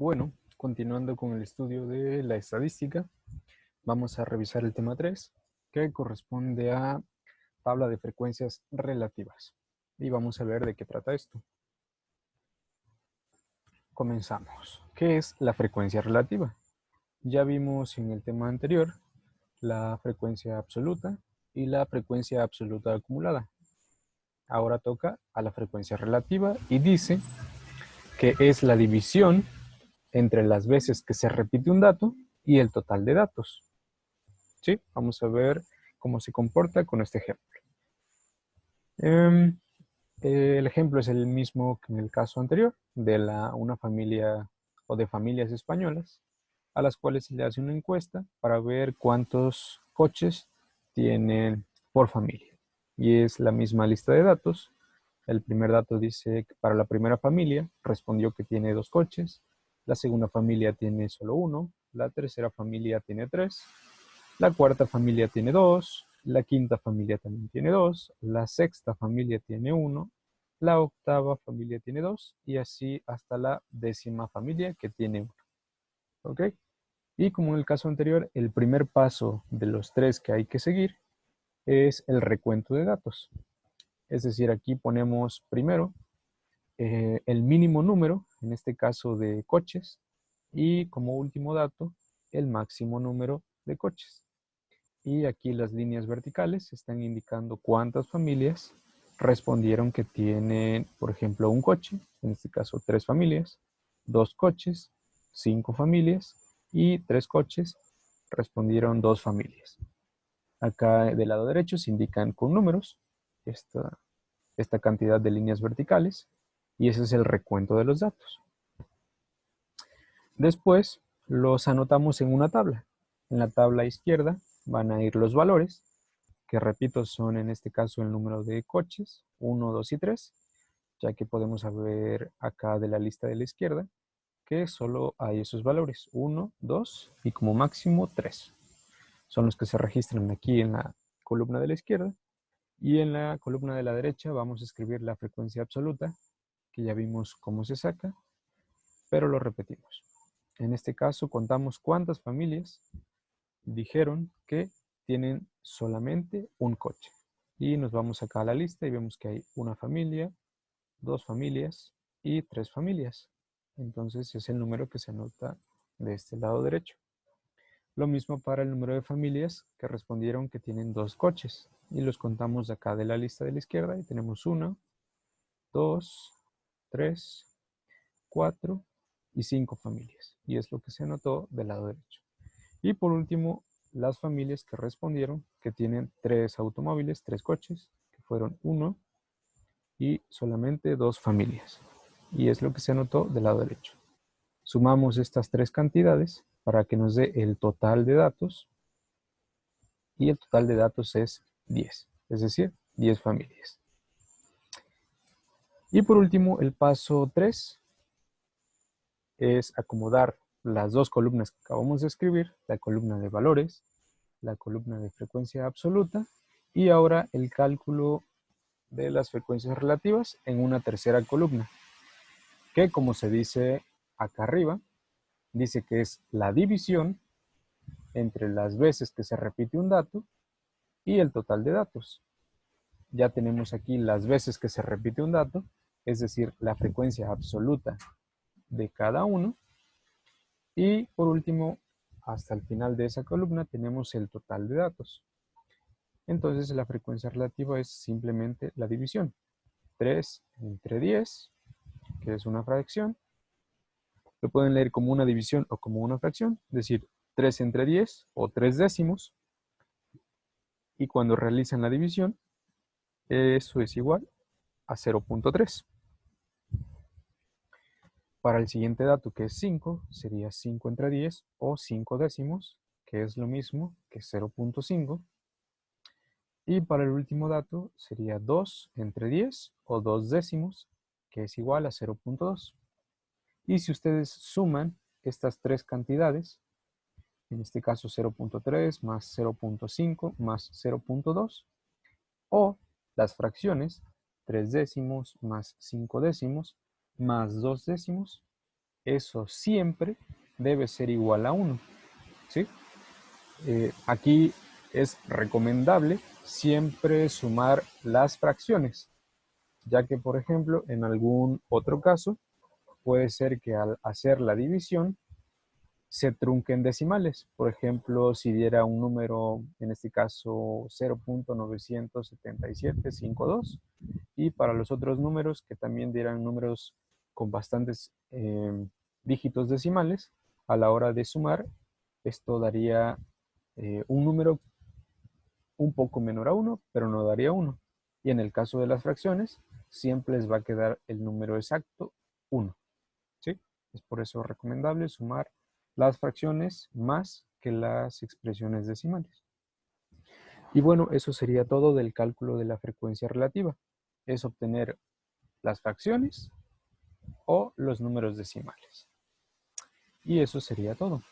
Bueno, continuando con el estudio de la estadística, vamos a revisar el tema 3, que corresponde a tabla de frecuencias relativas. Y vamos a ver de qué trata esto. Comenzamos. ¿Qué es la frecuencia relativa? Ya vimos en el tema anterior la frecuencia absoluta y la frecuencia absoluta acumulada. Ahora toca a la frecuencia relativa y dice que es la división entre las veces que se repite un dato y el total de datos. ¿Sí? Vamos a ver cómo se comporta con este ejemplo. El ejemplo es el mismo que en el caso anterior, de una familia o de familias españolas, a las cuales se le hace una encuesta para ver cuántos coches tienen por familia. Y es la misma lista de datos. El primer dato dice que para la primera familia respondió que tiene 2 coches, la segunda familia tiene solo 1, la tercera familia tiene 3, la cuarta familia tiene 2, la quinta familia también tiene 2, la sexta familia tiene 1, la octava familia tiene 2 y así hasta la 10ª familia que tiene 1. ¿Ok? Y como en el caso anterior, el primer paso de los 3 que hay que seguir es el recuento de datos. Es decir, aquí ponemos primero el mínimo número, en este caso de coches, y como último dato, el máximo número de coches. Y aquí las líneas verticales están indicando cuántas familias respondieron que tienen, por ejemplo, un coche, en este caso 3 familias, 2 coches, 5 familias y 3 coches respondieron 2 familias. Acá del lado derecho se indican con números esta cantidad de líneas verticales y ese es el recuento de los datos. Después los anotamos en una tabla. En la tabla izquierda van a ir los valores, que repito son en este caso el número de coches, 1, 2 y 3, ya que podemos ver acá de la lista de la izquierda que solo hay esos valores, 1, 2 y como máximo 3. Son los que se registran aquí en la columna de la izquierda. Y en la columna de la derecha vamos a escribir la frecuencia absoluta, que ya vimos cómo se saca, pero lo repetimos. En este caso contamos cuántas familias dijeron que tienen solamente un coche. Y nos vamos acá a la lista y vemos que hay una familia, 2 familias y 3 familias. Entonces es el número que se anota de este lado derecho. Lo mismo para el número de familias que respondieron que tienen 2 coches. Y los contamos de acá de la lista de la izquierda y tenemos 1, 2, 3, 4 y 5 familias. Y es lo que se anotó del lado derecho. Y por último, las familias que respondieron que tienen 3 automóviles, 3 coches, que fueron 1 y solamente 2 familias. Y es lo que se anotó del lado derecho. Sumamos estas 3 cantidades para que nos dé el total de datos. Y el total de datos es 10, es decir, 10 familias. Y por último, el paso 3 es acomodar las 2 columnas que acabamos de escribir, la columna de valores, la columna de frecuencia absoluta y ahora el cálculo de las frecuencias relativas en una tercera columna, que como se dice acá arriba, dice que es la división entre las veces que se repite un dato y el total de datos. Ya tenemos aquí las veces que se repite un dato, es decir, la frecuencia absoluta de cada uno. Y por último, hasta el final de esa columna tenemos el total de datos. Entonces la frecuencia relativa es simplemente la división. 3 entre 10, que es una fracción. Lo pueden leer como una división o como una fracción, es decir, 3 entre 10 o 3 décimos. Y cuando realizan la división, eso es igual a 0.3. Para el siguiente dato, que es 5, sería 5 entre 10 o 5 décimos, que es lo mismo que 0.5. Y para el último dato sería 2 entre 10 o 2 décimos, que es igual a 0.2. Y si ustedes suman estas 3 cantidades, en este caso 0.3 más 0.5 más 0.2, o las fracciones 3 décimos más 5 décimos más 2 décimos, eso siempre debe ser igual a 1, ¿sí? Aquí es recomendable siempre sumar las fracciones, ya que, por ejemplo, en algún otro caso, puede ser que al hacer la división se trunquen decimales. Por ejemplo, si diera un número, en este caso 0.97752, y para los otros números que también dieran números con bastantes dígitos decimales, a la hora de sumar, esto daría un número un poco menor a 1, pero no daría 1. Y en el caso de las fracciones, siempre les va a quedar el número exacto 1. ¿Sí? Es por eso recomendable sumar las fracciones más que las expresiones decimales. Y bueno, eso sería todo del cálculo de la frecuencia relativa. Es obtener las fracciones o los números decimales. Y eso sería todo.